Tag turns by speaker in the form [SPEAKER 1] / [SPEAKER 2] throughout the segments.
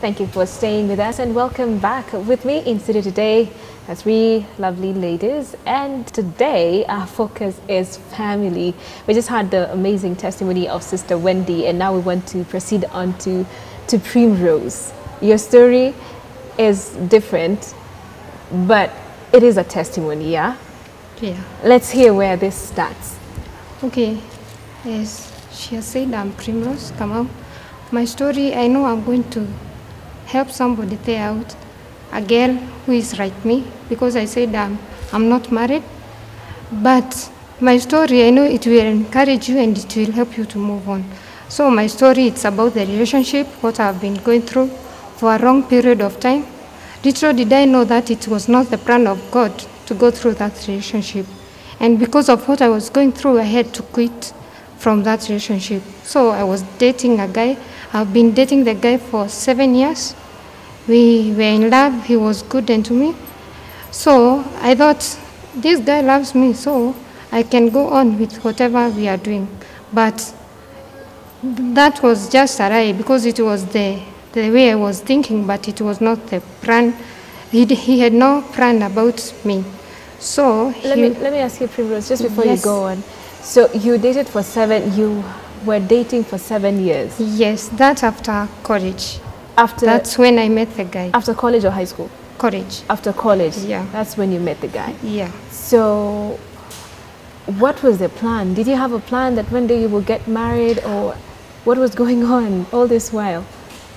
[SPEAKER 1] Thank you for staying with us and welcome back. With me in studio today are three lovely ladies, and today our focus is family. We just had the amazing testimony of Sister Wendy, and now we want to proceed on to Primrose. Your story is different, but it is a testimony, yeah?
[SPEAKER 2] Yeah.
[SPEAKER 1] Let's hear where this starts.
[SPEAKER 2] Okay. Yes, she has said I'm Primrose. Come on. My story, I know I'm going to help somebody there out, a girl who is like me, because I said I'm not married. But my story, I know it will encourage you and it will help you to move on. So my story, it's about the relationship, what I've been going through for a long period of time. Little did I know that it was not the plan of God to go through that relationship. And because of what I was going through, I had to quit from that relationship. So I was dating a guy. I've been dating the guy for 7 years. We were in love. He was good to me. So I thought, this guy loves me, so I can go on with whatever we are doing. But that was just a lie, because it was the way I was thinking, but it was not the plan. He had no plan about me. So
[SPEAKER 1] let me ask you, Primrose, just before you go on. So you dated for you were dating for 7 years?
[SPEAKER 2] Yes, that's after college.
[SPEAKER 1] That's
[SPEAKER 2] when I met the guy.
[SPEAKER 1] After college or high school?
[SPEAKER 2] College.
[SPEAKER 1] After college?
[SPEAKER 2] Yeah.
[SPEAKER 1] That's when you met the guy?
[SPEAKER 2] Yeah.
[SPEAKER 1] So what was the plan? Did you have a plan that one day you will get married, or what was going on all this while?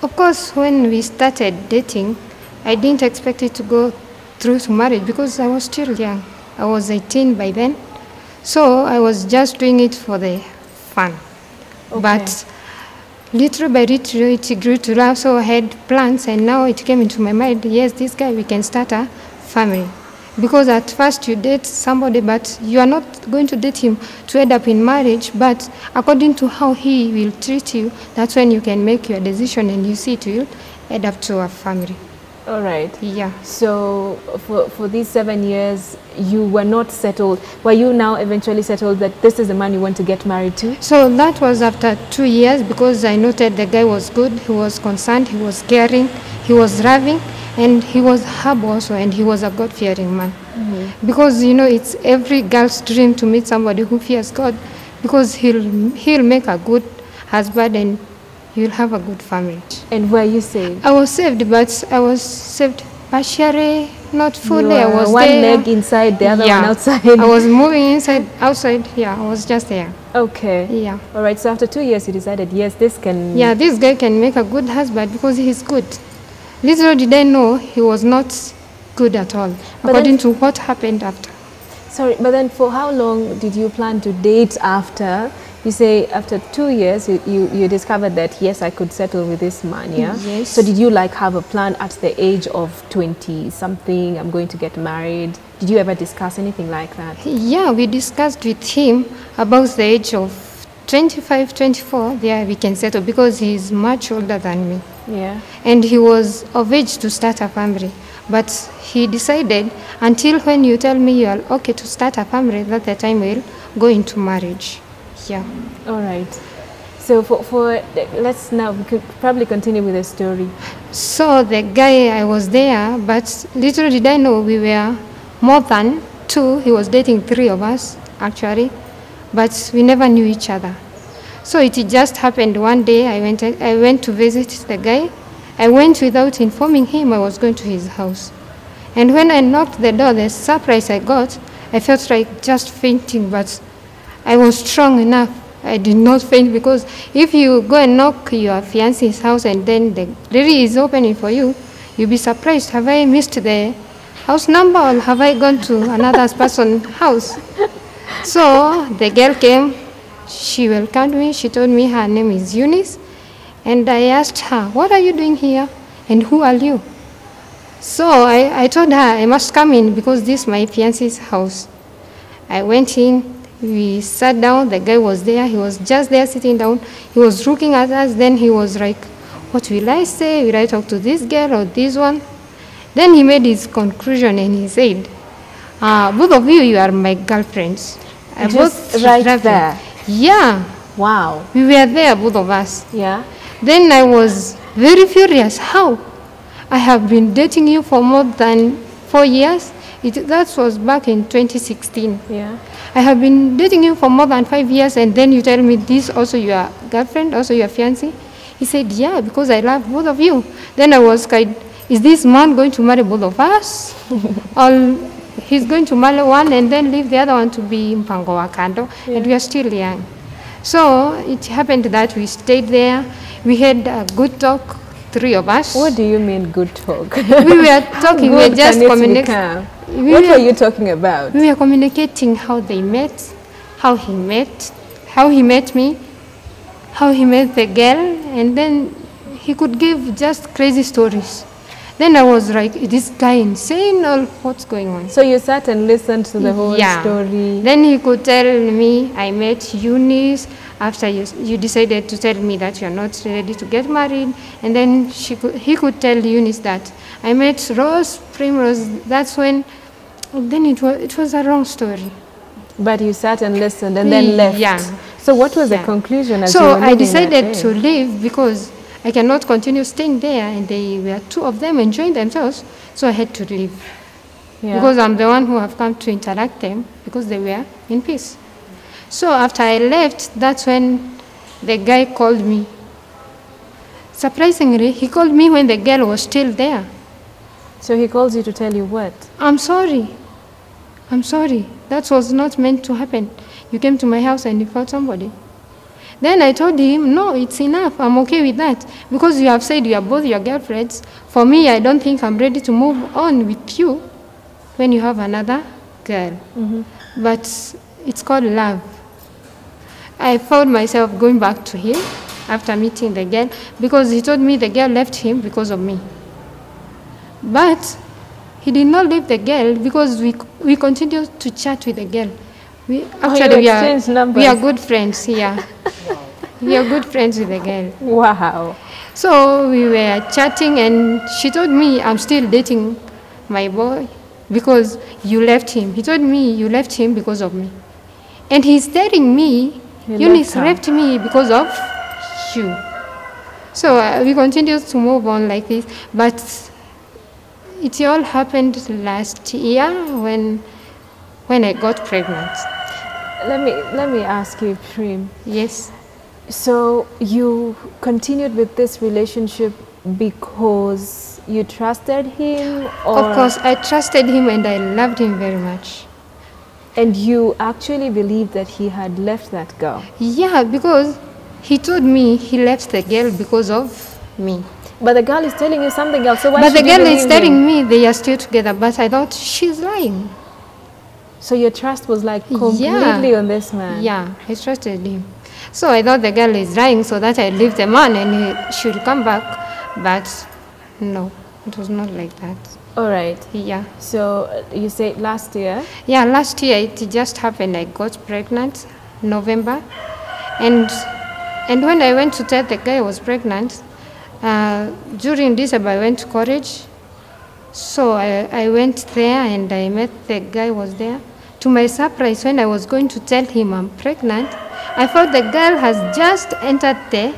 [SPEAKER 2] Of course, when we started dating, I didn't expect it to go through to marriage because I was still young. I was 18 by then. So I was just doing it for the fun. Okay. But little by little, it grew to love, so I had plans, and now it came into my mind, yes, this guy, we can start a family. Because at first you date somebody, but you are not going to date him to end up in marriage, but according to how he will treat you, that's when you can make your decision and you see it will end up to a family.
[SPEAKER 1] All right.
[SPEAKER 2] Yeah.
[SPEAKER 1] So for these 7 years, you were not settled. Were you now eventually settled that this is the man you want to get married to?
[SPEAKER 2] So that was after 2 years, because I noted the guy was good, he was concerned, he was caring, he was loving, and he was humble also, and he was a God-fearing man. Mm-hmm. Because, you know, it's every girl's dream to meet somebody who fears God, because he'll make a good husband and you'll have a good family.
[SPEAKER 1] And were you saved?
[SPEAKER 2] I was saved, but I was saved partially, not fully. I was
[SPEAKER 1] one
[SPEAKER 2] there.
[SPEAKER 1] leg inside, the other one outside.
[SPEAKER 2] I was moving inside, outside. Yeah, I was just there.
[SPEAKER 1] Okay.
[SPEAKER 2] Yeah.
[SPEAKER 1] All right. So after 2 years, you decided, yes, this can.
[SPEAKER 2] Yeah, this guy can make a good husband because he's good. Little did I know he was not good at all, according to what happened after.
[SPEAKER 1] Sorry, but then for how long did you plan to date after? You say after 2 years, you discovered that, yes, I could settle with this man, yeah?
[SPEAKER 2] Yes.
[SPEAKER 1] So did you have a plan at the age of 20-something, I'm going to get married? Did you ever discuss anything like that?
[SPEAKER 2] Yeah, we discussed with him about the age of 25, 24, yeah, we can settle, because he's much older than me.
[SPEAKER 1] Yeah.
[SPEAKER 2] And he was of age to start a family. But he decided, until when you tell me you are okay to start a family, that the time we'll go into marriage. Yeah.
[SPEAKER 1] All right. So let's now, we could probably continue with the story.
[SPEAKER 2] So the guy, I was there, but little did I know we were more than 2. He was dating 3 of us, actually, but we never knew each other. So it just happened one day, I went to visit the guy. I went without informing him I was going to his house. And when I knocked the door, the surprise I got, I felt like just fainting, but I was strong enough. I did not faint, because if you go and knock your fiancé's house and then the lady is opening for you, you'll be surprised. Have I missed the house number, or have I gone to another person's house? So the girl came. She welcomed me. She told me her name is Eunice. And I asked her, what are you doing here? And who are you? So I told her I must come in because this is my fiancé's house. I went in. We sat down. The guy was there. He was just there sitting down. He was looking at us. Then he was like, what will I say? Will I talk to this girl or this one? Then he made his conclusion and he said, both of you are my girlfriends.
[SPEAKER 1] Just right there?
[SPEAKER 2] Yeah.
[SPEAKER 1] Wow.
[SPEAKER 2] We were there, both of us.
[SPEAKER 1] Yeah.
[SPEAKER 2] Then I was very furious. How? I have been dating you for more than 4 years. That was back in 2016.
[SPEAKER 1] Yeah.
[SPEAKER 2] I have been dating you for more than 5 years, and then you tell me this also your girlfriend, also your fiancé? He said, yeah, because I love both of you. Then I was kind, is this man going to marry both of us? Or he's going to marry one and then leave the other one to be mpango wa kando, and we are still young. So it happened that we stayed there. We had a good talk, 3 of us.
[SPEAKER 1] What do you mean good talk?
[SPEAKER 2] We were talking, we were just
[SPEAKER 1] communicating. What were you talking about?
[SPEAKER 2] We were communicating how they met, how he met me, how he met the girl, and then he could give just crazy stories. Then I was like, this guy insane, or what's going on?
[SPEAKER 1] So you sat and listened to the whole story.
[SPEAKER 2] Then he could tell me, I met Eunice after you decided to tell me that you're not ready to get married. And then he could tell Eunice that I met Rose, Primrose. That's when, then it was a wrong story.
[SPEAKER 1] But you sat and listened and then left.
[SPEAKER 2] Yeah.
[SPEAKER 1] So what was the conclusion as
[SPEAKER 2] so
[SPEAKER 1] you were leaving
[SPEAKER 2] I decided
[SPEAKER 1] that day?
[SPEAKER 2] to leave because I cannot continue staying there, and they were 2 of them enjoying themselves, so I had to leave.
[SPEAKER 1] Yeah.
[SPEAKER 2] Because I'm the one who have come to interact them, because they were in peace. So after I left, that's when the guy called me. Surprisingly, he called me when the girl was still there.
[SPEAKER 1] So he calls you to tell you what?
[SPEAKER 2] I'm sorry. I'm sorry. That was not meant to happen. You came to my house and you fought somebody. Then I told him, no, it's enough. I'm okay with that. Because you have said you are both your girlfriends. For me, I don't think I'm ready to move on with you when you have another girl. But it's called love. I found myself going back to him after meeting the girl because he told me the girl left him because of me. But he did not leave the girl because we continued to chat with the girl. We are good friends, yeah. We are good friends with the girl.
[SPEAKER 1] Wow.
[SPEAKER 2] So we were chatting and she told me I'm still dating my boy because you left him. He told me you left him because of me. And he's telling me Eunice left me because of you. So we continued to move on like this. But it all happened last year when I got pregnant.
[SPEAKER 1] Let me ask you, Prim.
[SPEAKER 2] Yes.
[SPEAKER 1] So you continued with this relationship because you trusted him, or?
[SPEAKER 2] Of course, I trusted him and I loved him very much.
[SPEAKER 1] And you actually believed that he had left that girl?
[SPEAKER 2] Yeah, because he told me he left the girl because of me.
[SPEAKER 1] But the girl is telling you something else, so why
[SPEAKER 2] But
[SPEAKER 1] should
[SPEAKER 2] the
[SPEAKER 1] you
[SPEAKER 2] girl
[SPEAKER 1] believe
[SPEAKER 2] is telling
[SPEAKER 1] him?
[SPEAKER 2] me they are still together, but I thought she's lying.
[SPEAKER 1] So your trust was like completely on this man?
[SPEAKER 2] Yeah, I trusted him. So I thought the girl is lying so that I leave the man and she will come back. But no, it was not like that.
[SPEAKER 1] All right.
[SPEAKER 2] Yeah.
[SPEAKER 1] So you said last year?
[SPEAKER 2] Yeah, last year it just happened. I got pregnant November. And when I went to tell the guy I was pregnant, during December I went to college. So I went there and I met the guy was there. To my surprise, when I was going to tell him I'm pregnant, I thought the girl has just entered the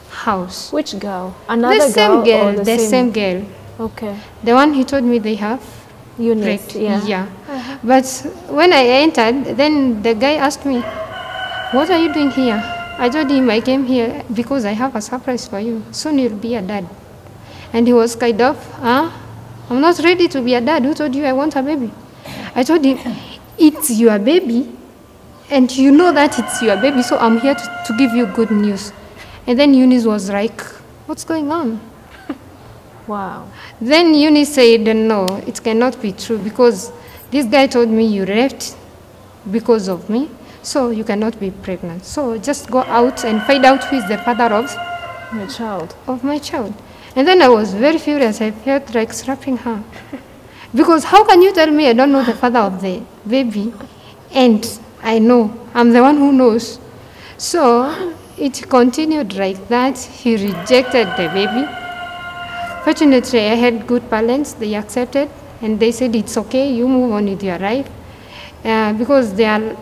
[SPEAKER 2] house.
[SPEAKER 1] Which girl? Another girl?
[SPEAKER 2] The same girl.
[SPEAKER 1] Okay.
[SPEAKER 2] The one he told me they have.
[SPEAKER 1] Eunice, yeah.
[SPEAKER 2] Yeah. But when I entered, then the guy asked me, what are you doing here? I told him I came here because I have a surprise for you. Soon you'll be a dad. And he was kind of, I'm not ready to be a dad. Who told you I want a baby? I told him, it's your baby. And you know that it's your baby, so I'm here to give you good news. And then Eunice was like, what's going on?
[SPEAKER 1] Wow.
[SPEAKER 2] Then Eunice said, no, it cannot be true because this guy told me you left because of me, so you cannot be pregnant. So just go out and find out who is the father of
[SPEAKER 1] your child.
[SPEAKER 2] Of my child. And then I was very furious. I felt like slapping her. Because how can you tell me I don't know the father of the baby? And I know. I'm the one who knows. So it continued like that. He rejected the baby. Fortunately, I had good parents. They accepted. And they said, it's okay. You move on with your life. Because there are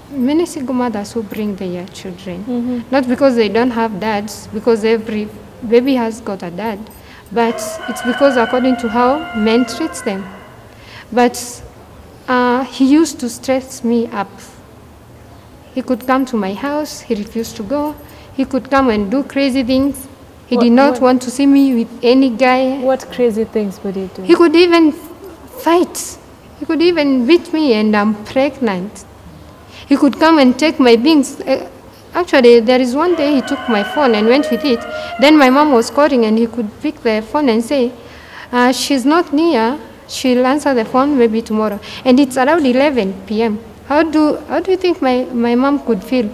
[SPEAKER 2] many single mothers who bring their children. Not because they don't have dads. Because every baby has got a dad, but it's because according to how men treats them. But he used to stress me up. He could come to my house, he refused to go. He could come and do crazy things. He did not want to see me with any guy.
[SPEAKER 1] What crazy things would he do?
[SPEAKER 2] He could even fight. He could even beat me, and I'm pregnant. He could come and take my things. Actually, there is one day he took my phone and went with it. Then my mom was calling, and he could pick the phone and say, she's not near. She'll answer the phone maybe tomorrow. And it's around 11 p.m. How do you think my mom could feel?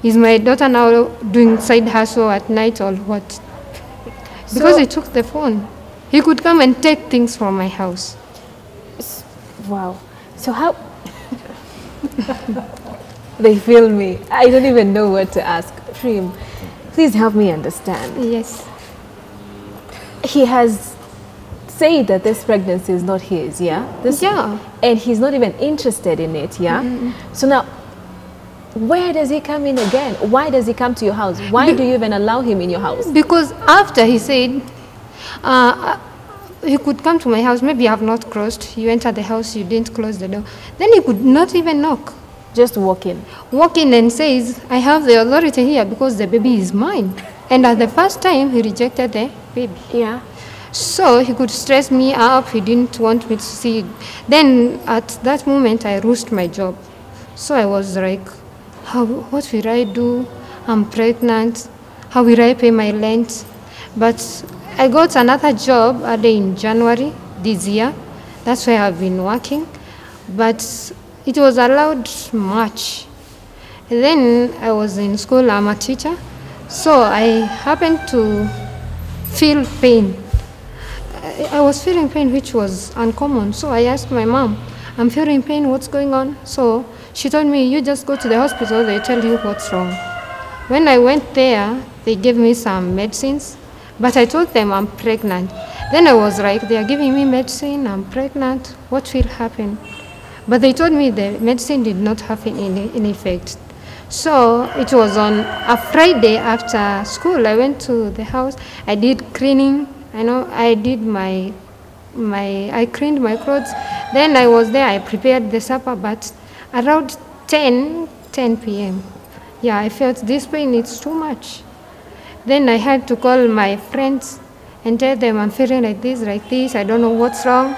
[SPEAKER 2] Is my daughter now doing side hustle at night or what? Because he took the phone. He could come and take things from my house.
[SPEAKER 1] Wow. So how... They feel me. I don't even know what to ask. Prim, please help me understand.
[SPEAKER 2] Yes.
[SPEAKER 1] He has said that this pregnancy is not his, yeah?
[SPEAKER 2] Yeah.
[SPEAKER 1] And he's not even interested in it, yeah? So now, where does he come in again? Why does he come to your house? Why do you even allow him in your house?
[SPEAKER 2] Because after he said, he could come to my house, maybe I have not closed. You enter the house, you didn't close the door. Then he could not even knock.
[SPEAKER 1] Just walk in.
[SPEAKER 2] Walk in and says, I have the authority here because the baby is mine. And at the first time, he rejected the baby.
[SPEAKER 1] Yeah.
[SPEAKER 2] So he could stress me up. He didn't want me to see it. Then at that moment, I lost my job. So I was like, what will I do? I'm pregnant. How will I pay my rent? But I got another job early in January this year. That's where I've been working. But it was allowed March. And then I was in school. I'm a teacher. So I happened to feel pain. I was feeling pain, which was uncommon. So I asked my mom, I'm feeling pain, what's going on? So she told me, you just go to the hospital, they tell you what's wrong. When I went there, they gave me some medicines, but I told them I'm pregnant. Then I was like, they are giving me medicine, I'm pregnant, what will happen? But they told me the medicine did not have any effect. So it was on a Friday after school, I went to the house, I did cleaning. I did I cleaned my clothes. Then I was there, I prepared the supper, but around 10 p.m. Yeah, I felt this pain, it's too much. Then I had to call my friends and tell them I'm feeling like this, I don't know what's wrong.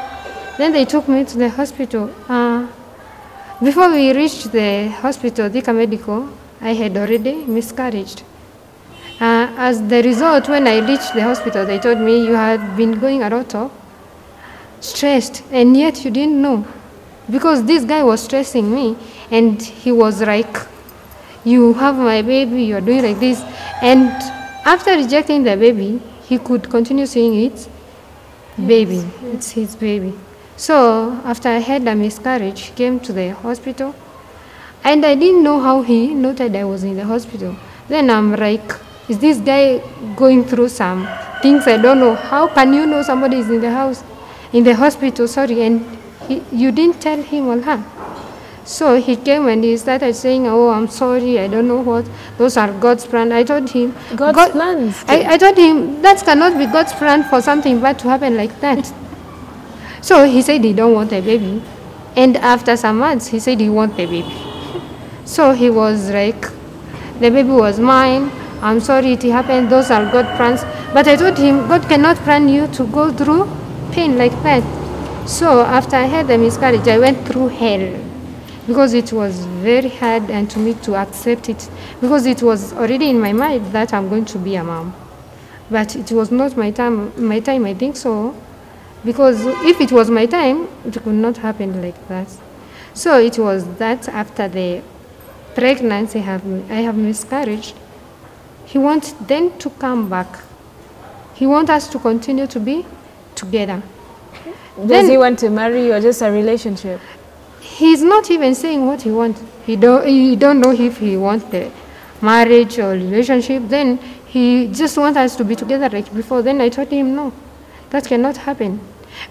[SPEAKER 2] Then they took me to the hospital. Before we reached the hospital, Thika Medical, I had already miscarried. As the result, when I reached the hospital, they told me you had been going a lot of stressed, and yet you didn't know. Because this guy was stressing me, and he was like, you have my baby, you are doing like this. And after rejecting the baby, he could continue saying it's baby, it's his baby. So after I had a miscarriage, he came to the hospital, and I didn't know how he noted I was in the hospital. Then I'm like, is this guy going through some things I don't know? How can you know somebody is in the house, in the hospital, sorry, and you didn't tell him or her? So he came and he started saying, oh, I'm sorry, I don't know what, those are God's plan. I told him,
[SPEAKER 1] God's plans?
[SPEAKER 2] I told him, that cannot be God's plan for something bad to happen like that. So he said he don't want a baby. And after some months, he said he wants a baby. So he was like, the baby was mine. I'm sorry it happened. Those are God's plans. But I told him, God cannot plan you to go through pain like that. So after I had the miscarriage, I went through hell. Because it was very hard and to me to accept it. Because it was already in my mind that I'm going to be a mom. But it was not my time, I think so. Because if it was my time, it could not happen like that. So it was that after the pregnancy I have miscarriage, he wants then to come back. He wants us to continue to be together.
[SPEAKER 1] Does he want to marry you or just a relationship?
[SPEAKER 2] He's not even saying what he wants. He don't know if he wants the marriage or relationship. Then he just wants us to be together like before. Then I told him, no, that cannot happen.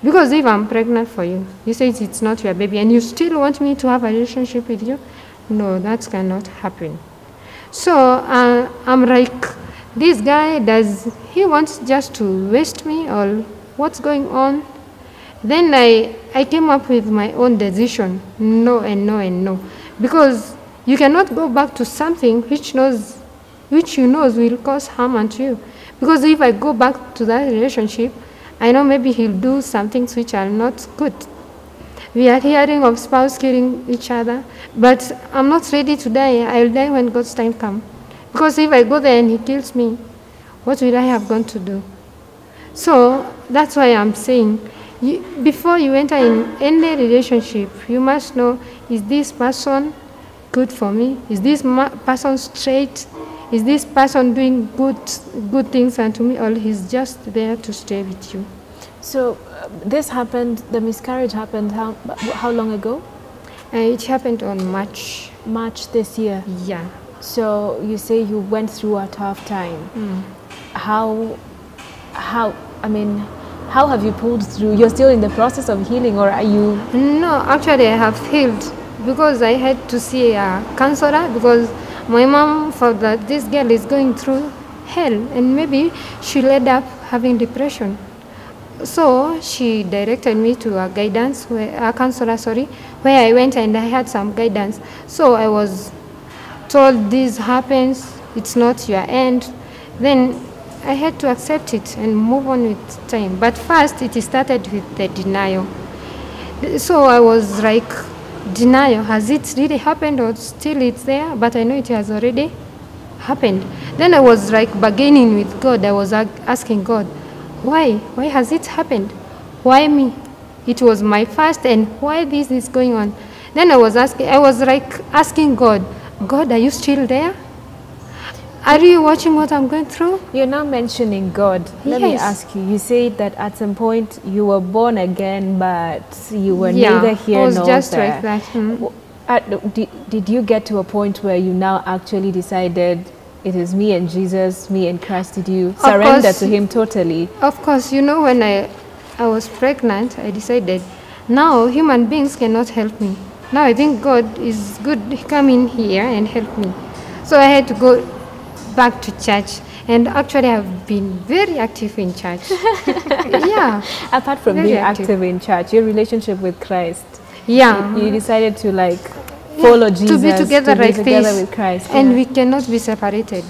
[SPEAKER 2] Because if I'm pregnant for you, you say it's not your baby, and you still want me to have a relationship with you, no, that cannot happen. So I'm like, this guy, does he wants just to waste me or what's going on? Then I came up with my own decision, no and no and no. Because you cannot go back to something which you know will cause harm unto you. Because if I go back to that relationship, I know maybe he'll do some things which are not good. We are hearing of spouse killing each other, but I'm not ready to die. I'll die when God's time comes. Because if I go there and he kills me, what will I have gone to do? So that's why I'm saying, before you enter in any relationship, you must know, is this person good for me? Is this person straight? Is this person doing good things unto me, or he's just there to stay with you?
[SPEAKER 1] So this happened, the miscarriage happened how long ago?
[SPEAKER 2] It happened on March.
[SPEAKER 1] March this year?
[SPEAKER 2] Yeah.
[SPEAKER 1] So you say you went through a tough time. How have you pulled through? You're still in the process of healing, or are you?
[SPEAKER 2] No, actually I have healed, because I had to see a counselor, because my mom thought that this girl is going through hell and maybe she'll end up having depression. So she directed me to a counselor, where I went and I had some guidance. So I was told this happens, it's not your end. Then I had to accept it and move on with time. But first it started with the denial. So I was like, denial, has it really happened or still it's there? But I know it has already happened. Then I was like bargaining with God. I was asking God, why has it happened? Why me? It was my first, and why this is going on? Then I was asking God, are you still there? Are you watching what I'm going through?
[SPEAKER 1] You're now mentioning God. Let me ask you, you said that at some point you were born again, but you were neither here nor
[SPEAKER 2] just
[SPEAKER 1] there.
[SPEAKER 2] Like that.
[SPEAKER 1] Did you get to a point where you now actually decided it is me and Jesus, me and Christ? Did you surrender to him totally?
[SPEAKER 2] Of course. You know, when I was pregnant, I decided, now human beings cannot help me. Now I think God is good, come in here and help me. So I had to go back to church, and actually I've been very active in church. Yeah.
[SPEAKER 1] Apart from being active in church, your relationship with Christ.
[SPEAKER 2] Yeah.
[SPEAKER 1] You decided to like follow Jesus,
[SPEAKER 2] to be together
[SPEAKER 1] with Christ.
[SPEAKER 2] And we cannot be separated.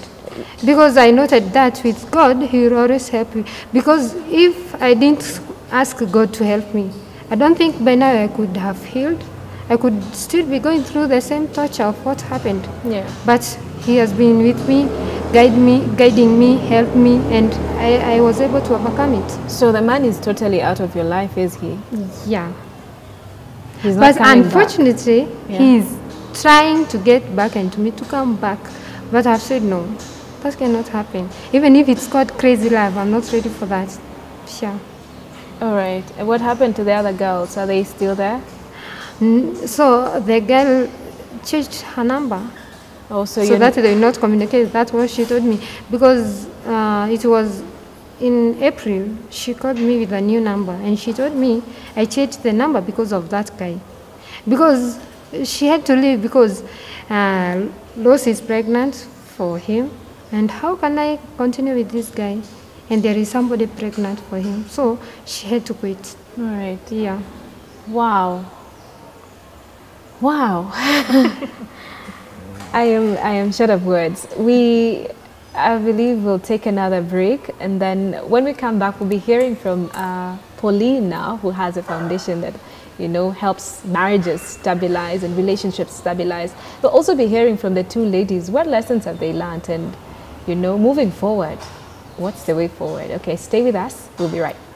[SPEAKER 2] Because I noted that with God, he will always help you. Because if I didn't ask God to help me, I don't think by now I could have healed. I could still be going through the same torture of what happened.
[SPEAKER 1] Yeah.
[SPEAKER 2] But he has been with me, guiding me, helped me, and I was able to overcome it.
[SPEAKER 1] So the man is totally out of your life, is he?
[SPEAKER 2] Yeah.
[SPEAKER 1] He's not
[SPEAKER 2] but unfortunately, he's trying to get back and to me to come back. But I've said no, that cannot happen. Even if it's called crazy love, I'm not ready for that. Yeah.
[SPEAKER 1] All right. And what happened to the other girls? Are they still there?
[SPEAKER 2] So the girl changed her number.
[SPEAKER 1] Oh, so
[SPEAKER 2] that they will not communicate. That's what she told me. Because it was in April, she called me with a new number. And she told me I changed the number because of that guy. Because she had to leave because Rose is pregnant for him. And how can I continue with this guy? And there is somebody pregnant for him. So she had to quit.
[SPEAKER 1] All right.
[SPEAKER 2] Yeah.
[SPEAKER 1] Wow. Wow. I am short of words. I believe we'll take another break, and then when we come back, we'll be hearing from Pauline now, who has a foundation that, you know, helps marriages stabilize and relationships stabilize. We'll also be hearing from the two ladies, what lessons have they learned, and, you know, moving forward, what's the way forward? Okay, stay with us. We'll be right back.